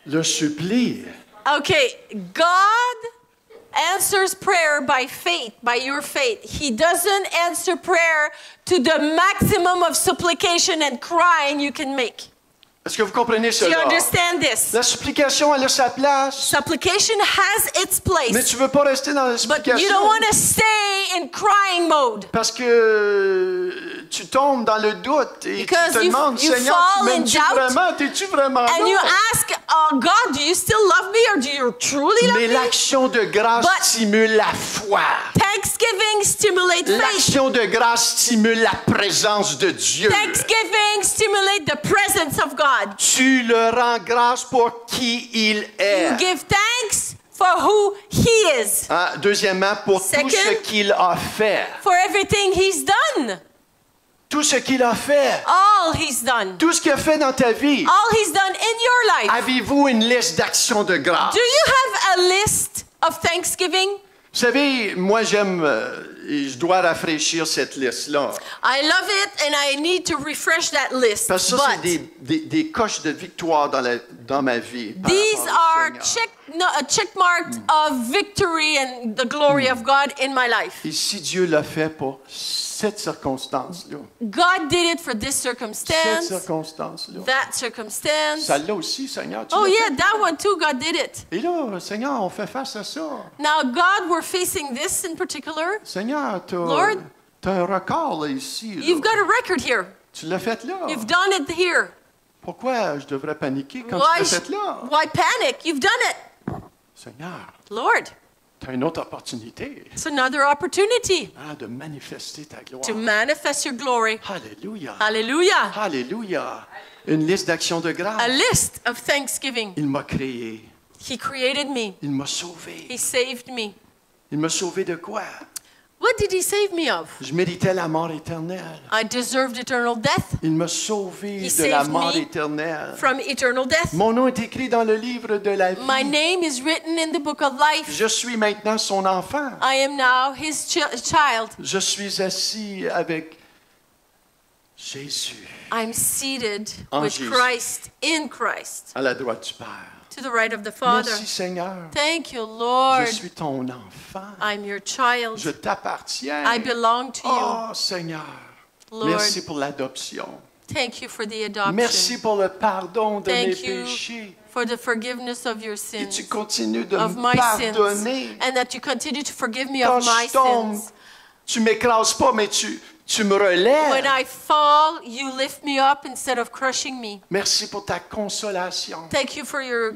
le supplies. Okay, God answers prayer by faith, by your faith. He doesn't answer prayer to the maximum of supplication and crying you can make. Est-ce que vous comprenez Do you cela? understand this? La supplication, elle a sa place, Supplication has its mais place, tu ne veux pas rester dans la but you don't supplication want to stay in crying mode. parce que tu tombes dans le doute et Because tu te you demandes, fall Seigneur, tu in m'aimes-tu doubt. vraiment? T'es-tu vraiment And you là? ask, God, do you still love me or do you truly love Mais me? l'action de grâce But- stimule la foi. Thanksgiving stimulates faith. L'action de grâce stimule la présence de Dieu. Thanksgiving stimulates the presence of God. Tu le rends grâce pour qui il est. You give thanks for who He is, Hein? Deuxièmement, pour Second. tout ce qu'il a fait. for everything He's done, Tout ce qu'il a fait. all He's done, Tout ce qu'il a fait dans ta vie. all He's done in your life. Avez-vous une liste d'actions de grâce? Do you have a list of thanksgiving? Vous savez, moi j'aime, et je dois rafraîchir cette liste-là. I love it and I need to refresh that list. Parce que ça, c'est But des coches de victoire dans ma vie. par these rapport au are Seigneur. a check mark of victory and the glory of God in my life. Et si Dieu l'a fait pour cette circonstance-là, God did it for this cette circumstance, circonstance-là, that circumstance. ça l'a aussi, Seigneur. Tu Oh l'as yeah, fait. that one too, God did it. Et là, Seigneur, on fait face à ça. Now, God, we're facing this in particular. Seigneur, tu Lord, as un record là, ici. là. You've got a record here. Tu l'as fait là. You've done it here. Pourquoi je devrais paniquer quand Why, tu l'as fait là? why panic? You've done it. Seigneur, Lord, tu as une autre opportunité it's another opportunity de manifester ta gloire. to manifest your glory. Alléluia. Hallelujah. Alléluia. Une liste d'actions de grâce. A list of thanksgiving. Il m'a créé. He created me. Il m'a sauvé. He saved me. Il m'a sauvé de quoi? What did He save me of? Je méritais la mort éternelle. I deserved eternal death. Il m'a sauvé He de la saved mort me éternelle. from eternal death. Mon nom est écrit dans le livre de la vie. My name is written in the book of life. Je suis maintenant son enfant. I am now His child. Je suis assis avec Jésus I'm seated En with Jésus. Christ, in Christ, à la droite du Père. to the right of the Father. Merci Seigneur. Thank you, Lord. Je suis ton enfant. I'm your child. Je t'appartiens. I belong to you. Oh Seigneur. Lord, Merci pour l'adoption. thank you for the adoption. Merci pour le pardon de mes Thank you péchés. for the forgiveness of your Et tu sins, continues de of me my sins, pardonner. and that you continue to forgive me Quand of my je tombe, sins. tu m'écrases pas, mais tu me When relèves. I fall, you lift me up instead of crushing me. Merci pour ta consolation. Thank you for your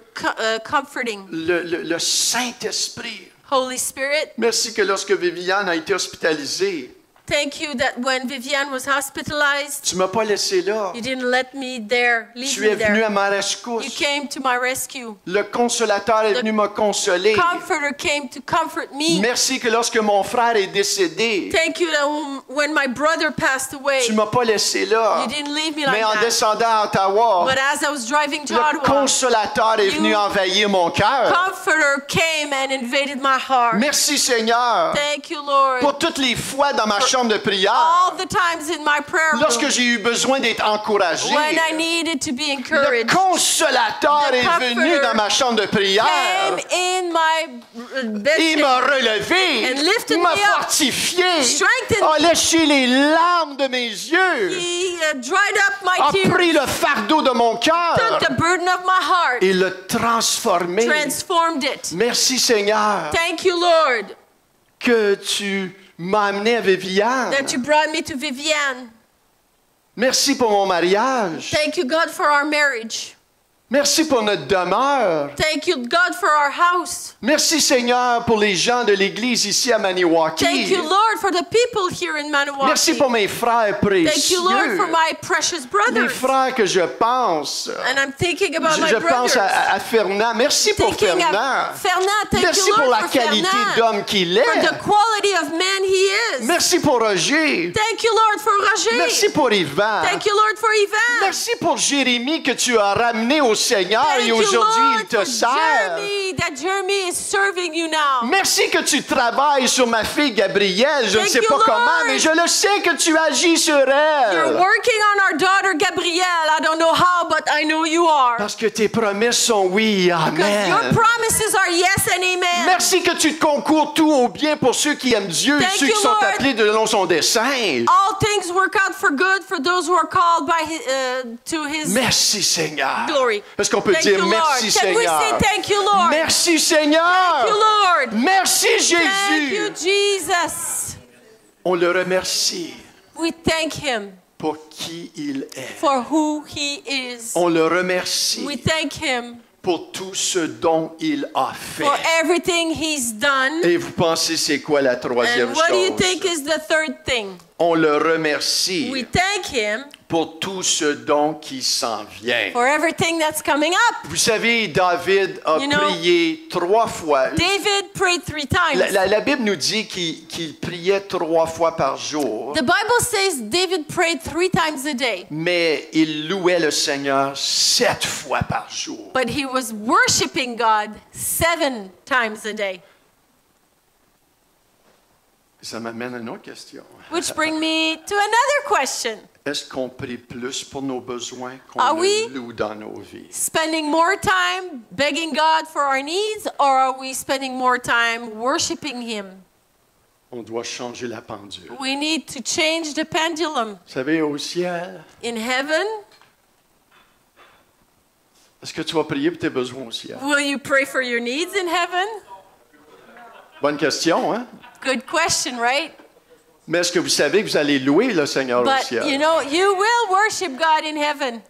comforting. Le Saint-Esprit. Holy Spirit, Merci que lorsque Viviane a été hospitalisée, Thank you that when Viviane was hospitalized, Tu m'as pas laissé là. you didn't let me there, leave Tu me es venu there. à ma You rescousse. came to my rescue. Le consolateur est venu me consoler. Comforter came to comfort me. Merci que lorsque mon frère est décédé, Thank you that when my brother passed away, tu m'as pas laissé là. you didn't leave me like Mais en that. descendant à Ottawa, But as I was driving to le Ottawa, consolateur est venu You- envahir mon cœur. Comforter came and invaded my heart. Merci Seigneur Thank you, Lord. pour toutes les fois dans ma chambre de prière, All the times in my prayer lorsque room, j'ai eu besoin d'être encouragé. when I needed to be Le encouraged, consolateur The est venu comforter dans ma chambre de prière. came in my Il bed m'a relevé, And lifted m'a me up, fortifié, strengthened a léché les larmes de mes yeux, He dried up my a tears, pris le fardeau de mon cœur took the burden of my heart, et l'a transformé. transformed it. Merci Seigneur Thank you, Lord, que tu m'as amené à Viviane. that you brought me to Viviane. Merci pour mon mariage. Thank you, God, for our marriage. Merci pour notre demeure. Thank you, God, for our house. Merci Seigneur pour les gens de l'Église ici à Maniwaki. Thank you, Lord, for the people here in Maniwaki. Merci pour mes frères précieux. Thank you, Lord, for my precious Les brothers. frères que je pense. And I'm thinking about my Je pense brothers. à Fernand. Merci pour Thinking Fernand. of Fernand. Thank Merci you, pour Lord, la for qualité Fernand. d'homme qu'il For est. the quality of man he is. Merci pour Roger. Thank you, Lord, for Roger. Merci pour Yvan. Thank you, Lord, for Yvan. Merci pour Jérémie que tu as ramené au Seigneur Thank et you, aujourd'hui il Lord, te for sert. Jeremy, that Jeremy is serving you now. Merci que tu travailles sur ma fille Gabrielle. Je ne Thank sais you, pas Lord. comment, mais je le sais que tu agis sur You're elle. working on our daughter Gabrielle. I don't know how, but I know you are. Parce que tes promesses sont oui, Because amen. your promises are yes and amen. Merci que tu te concours tout au bien pour ceux qui aiment Dieu et Thank ceux qui you, sont Lord. appelés de selon son dessein. All things work out for good for those who are called by to his Merci Seigneur. glory. Parce qu'on peut Thank dire you, Lord. merci Can we Seigneur. say thank you, Lord? Merci Seigneur. Thank you, Lord. Merci Thank you, Jésus. Jesus. On le remercie We thank him pour qui il est. for who he is. On le remercie We thank him pour tout ce dont il a fait. for everything he's done. Et vous pensez c'est quoi la troisième And what do you chose? think is the third thing? On le remercie We thank him pour tout ce don qui s'en vient. for everything that's coming up. Vous savez, David a You know, prié 3 fois. David prayed 3 times. La Bible nous dit qu'il priait 3 fois par jour, The Bible says David prayed 3 times a day, mais il louait le Seigneur 7 fois par jour. but he was worshiping God 7 times a day. Ça m'amène à une autre question. Which brings me to another question. Est-ce qu'on prie plus pour nos besoins qu'on Are ne we- loue dans nos vies? Spending more time begging God for our needs, or are we spending more time worshiping him? On doit changer la pendule. We need to change the pendulum. Vous savez, au ciel, In heaven, est-ce que tu vas prier pour tes besoins au ciel? will you pray for your needs in heaven? Bonne question, hein? Good question, right? Mais est-ce que vous savez que vous allez louer le Seigneur au But ciel? you know, you will worship God in heaven.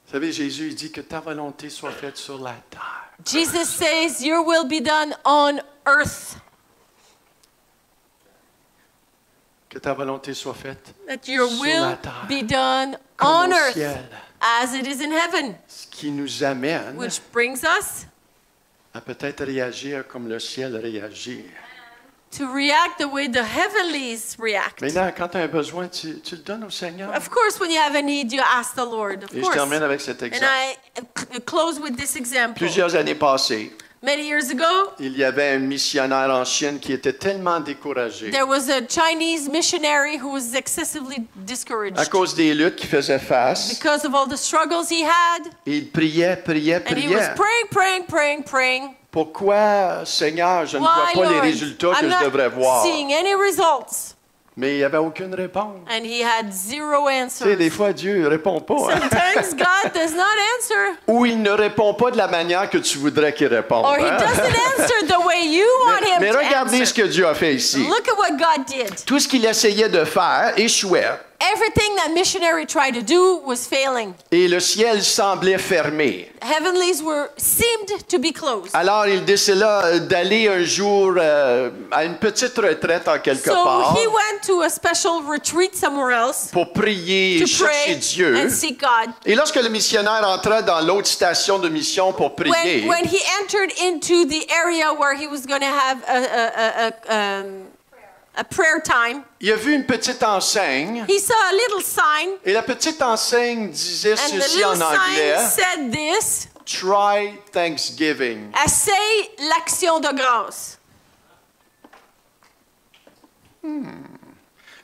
Vous savez, Jésus il dit que ta volonté soit faite sur la terre. Jesus says, your will be done on earth. Que ta volonté soit faite That your Sur will la terre. be done comme on au earth ciel. as it is in heaven. Ce qui nous amène Which brings us à peut-être réagir comme le ciel réagit. to react the way the heavenlies react. Maintenant, quand tu as un besoin, tu le donnes au Seigneur. Of course, when you have a need, you ask the Lord. Of Et je course. termine avec cet And exemple. I close with this example. Plusieurs années passées, Many years ago, il y avait un missionnaire en Chine qui était tellement découragé there was a Chinese missionary who was excessively discouraged à cause des luttes qu'il faisait face. because of all the struggles he had. Il priait, priait, And he was priait. praying. Pourquoi, Seigneur, je ne vois Why, pas les Lord? résultats que I'm je devrais not voir? seeing any results. Mais il n'y avait aucune réponse. And he had zero Tu sais, des answers. fois, Dieu ne répond pas. hein. Sometimes God does not answer, Ou il ne répond pas de la manière que tu voudrais qu'il réponde. or he hein. doesn't answer the way you want him Mais to regardez ce answer. que Dieu a fait ici. Look at what God did. Tout ce qu'il essayait de faire échouait. everything that missionary tried to do was failing. Et le ciel semblait fermé. Heavenlies seemed to be closed. Alors, il décida d'aller un jour à une petite retraite en quelque part So he went to a special retreat somewhere else pour prier et to chercher pray Dieu. and seek God. Et lorsque le missionnaire entra dans l'autre station de mission pour prier, When he entered into the area where he was going to have a prayer time, il a vu une petite enseigne. he saw a little sign, Et la petite enseigne disait and the ceci little en anglais: sign said this: Try Thanksgiving. Essaye l'action de grâce.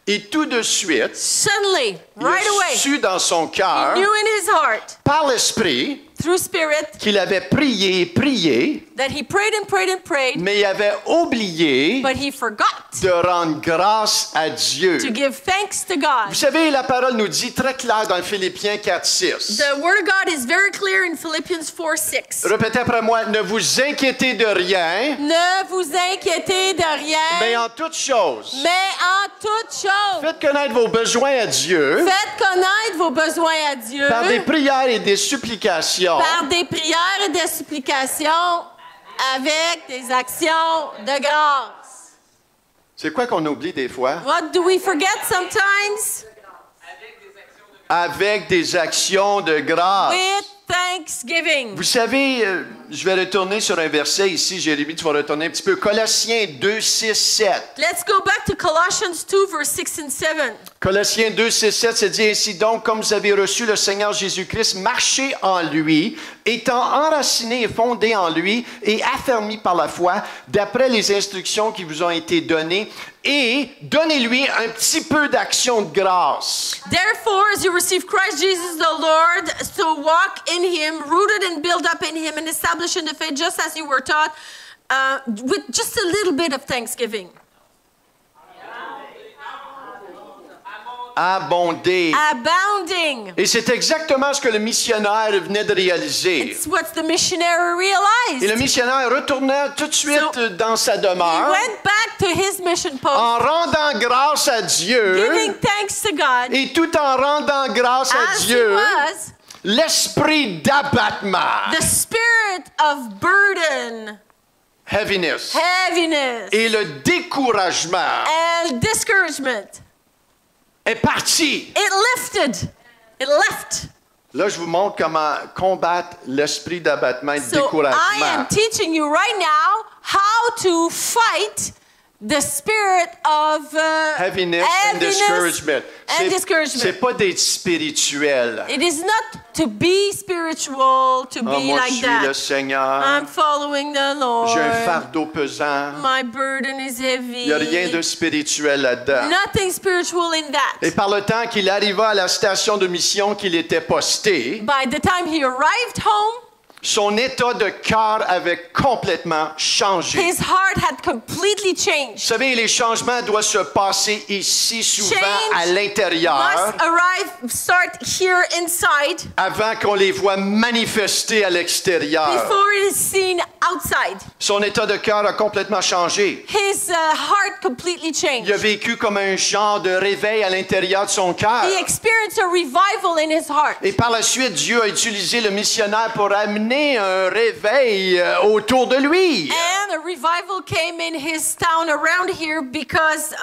Et tout de suite, Suddenly, il right a away, su dans son cœur, knew in his heart, par l'Esprit, through spirit, qu'il avait prié, prié, that he prayed and prayed and prayed, mais il avait oublié but he forgot de rendre grâce à Dieu. to give thanks to Vous God. savez, la parole nous dit très clair dans Philippiens 4:6. The word of God is very clear in Philippians 4:6. Répétez après moi: ne vous inquiétez de rien, Ne vous inquiétez de mais rien, en toutes choses, mais en toutes choses, faites connaître vos besoins à Dieu faites connaître vos besoins à Dieu par des prières et des supplications, par des prières et des supplications avec des actions de grâce. C'est quoi qu'on oublie des fois? What do we forget sometimes? Avec des actions de grâce. With thanksgiving. Vous savez, je vais retourner sur un verset ici. Jérémie, tu vas retourner un petit peu. Colossiens 2, 6, 7. Let's go back to Colossians 2, verse 6 and 7. Colossiens 2, 6, 7, c'est dit ainsi donc, comme vous avez reçu le Seigneur Jésus-Christ, marchez en lui, étant enracinés et fondés en lui et affermis par la foi, d'après les instructions qui vous ont été données, et donnez-lui un petit peu d'action de grâce. Therefore, as you receive Christ Jesus the Lord, so walk in him, rooted and built up in him, and established in the faith, just as you were taught, with just a little bit of thanksgiving. Abonder. Abounding. Et c'est exactement ce que le missionnaire venait de réaliser. It's what the missionary Et le realized. missionnaire retourna tout de suite dans sa He demeure went back to his mission post, en rendant grâce à Dieu. giving thanks to God, Et tout en rendant grâce à as he Dieu, was, l'esprit d'abattement, the spirit of burden, heaviness, heaviness, et le découragement and discouragement, est parti. it lifted. It left. Là, je vous montre comment combattre l'esprit d'abattement et de So I découragement. am teaching you right now how to fight the spirit of Heaviness and discouragement. and discouragement. C'est pas d'être spirituel. It is not to be spiritual, to Oh, be moi, je like suis le that. Seigneur. I'm following the Lord. J'ai un fardeau pesant. My burden is heavy. Il n'y a rien de spirituel là-dedans. Nothing spiritual in that. Et par le temps qu'il arriva à la station de mission qu'il était posté, By the time he arrived home, son état de cœur avait complètement changé. his heart had completely Vous changed. savez, les changements doivent se passer ici, souvent à Change l'intérieur, must start here inside avant qu'on les voit manifester à l'extérieur. before it is seen outside. Son état de cœur a complètement changé. His heart completely Il a changed. vécu comme un genre de réveil à l'intérieur de son cœur. He experienced a revival in his heart. Et par la suite, Dieu a utilisé le missionnaire pour amener un réveil autour de lui. And a revival came in his town around here because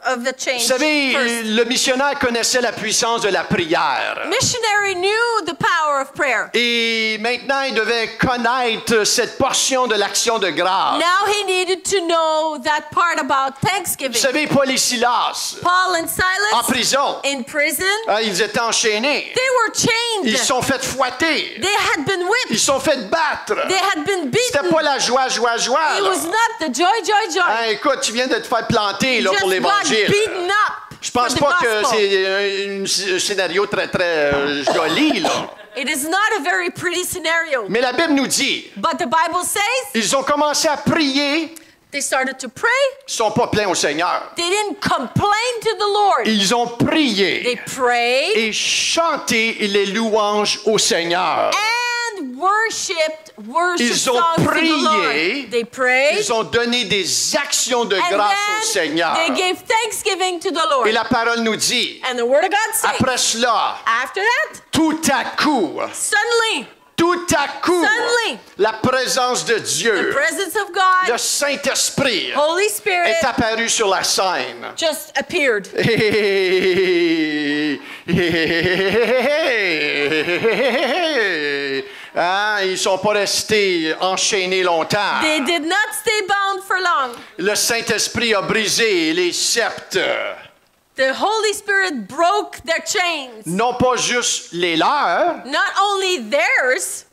of the change. Vous savez, First, le missionnaire connaissait la puissance de la prière. missionary knew the power of prayer. Et maintenant, il devait connaître cette portion de l'action de grâce. Now he needed to know that part about Vous Thanksgiving. savez, Paul et Silas, Paul and en Silas prison, in prison, ils étaient enchaînés. they were chained. Ils se sont fait fouetter. They had been Ils whipped. se sont fait battre. They had been C'était beaten. pas la joie, joie, joie. It là. was not the joy, joy, joy. Hein, écoute, tu viens de te faire planter là, Just pour got l'Évangile. beaten up. Je pense for pas the que gospel. c'est un scénario très, très joli, là. It is not a very pretty scenario. Mais la Bible nous dit, But the Bible says ils ont commencé à prier, they started to pray. ils sont pas pleins au Seigneur. They didn't complain to the Lord. Ils ont They prié prayed et chanté les louanges au Seigneur. and worshipped worship Ils ont songs to the prié. Lord. They prayed. Ils ont donné des actions de And grâce au then Seigneur. they gave thanksgiving to the Lord. Et la parole nous dit, And the word of God says, après cela, after that, tout à coup, suddenly, Suddenly, la présence de the Dieu, presence of God, le Saint-Esprit, Holy Spirit, est apparu sur la scène. just appeared. Ah, ils ne sont pas restés enchaînés longtemps. They did not stay bound for long. Le Saint-Esprit a brisé les sceptres. The Holy Spirit broke their chains. Non pas juste les leurs, Not only theirs,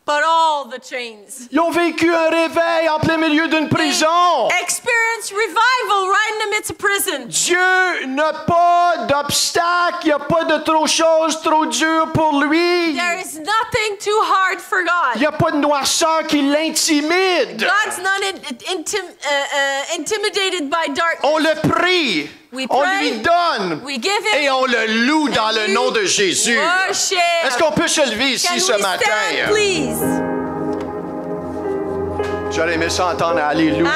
but all the chains. ils ont vécu un réveil en plein milieu d'une prison. Experience revival right in the midst of prison. Dieu n'a pas d'obstacle, il n'y a pas de trop choses trop dures pour lui. There is nothing too hard for Il God. n'y a pas de noirceur qui l'intimide. God's not intimidated by darkness. On le prie, We on pray, lui donne we give him, et on le loue dans le we nom de Jésus. worship. Est-ce qu'on peut se lever ici Can ce we matin? stand, please? J'aurais aimé ça entendre Alléluia.